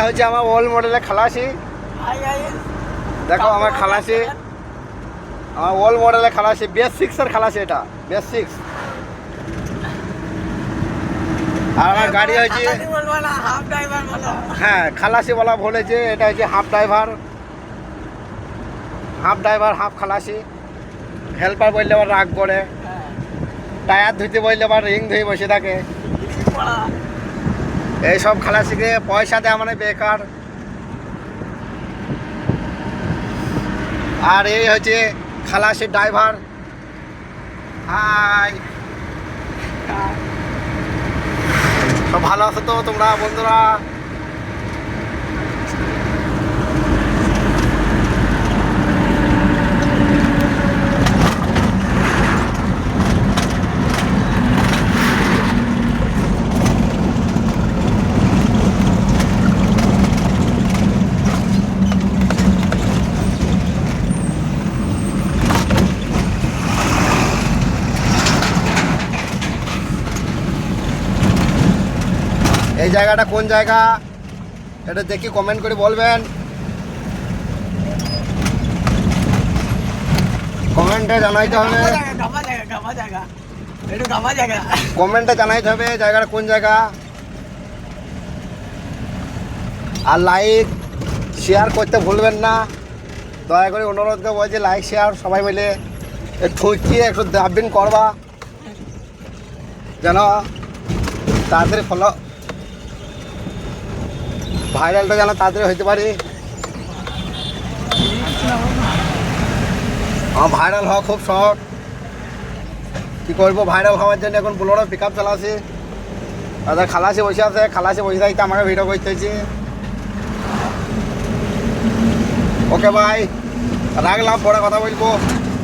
হচ্ছে আমার ওল্ড মডেলের খালাসি। দেখো আমার খালাসি, আমার ওল্ড মডেলের খালাসি, BS6-এর খালাসি, এটা BS6। আর আমার গাড়ি হয়েছে, হ্যাঁ খালাসি বলা বলেছে, এটা হচ্ছে হাফ ড্রাইভার, হাফ খালাসি। হেল্পার বললে আবার রাগ করে, টায়ার ধুইতে বললে আবার রিং ধুয়ে বসে থাকে। এইসব খালাসিকে পয়সা দেওয়া মানে বেকার। আর এই হচ্ছে খালাসি ড্রাইভার। হাই, সব ভালো আছো তো তোমরা বন্ধুরা? এই জায়গাটা কোন জায়গা এটা দেখি কমেন্ট করে বলবেন। কমেন্টে জানাইতে হবে, কমেন্টে জানাইতে হবে জায়গাটা কোন জায়গা। আর লাইক শেয়ার করতে ভুলবেন না, দয়া করে অনুরোধ করে বলছি, লাইক শেয়ার সবাই মিলে ঠুকিয়ে একটু দাবিন করবা যেন তাড়াতাড়ি ফলো, ভাইরালটা যেন তাড়াতাড়ি হইতে পারি। আমার ভাইরাল হওয়া খুব শখ, কী করবো ভাইরাল হওয়ার জন্য এখন বোলেরো পিক আপ চালাচ্ছি। তাদের খালাসি বসে আছে, খালাসি বসে থাকতে আমাকে ভিডিও করতে হয়েছে। ওকে ভাই, রাখলাম, পরে কথা বলবো।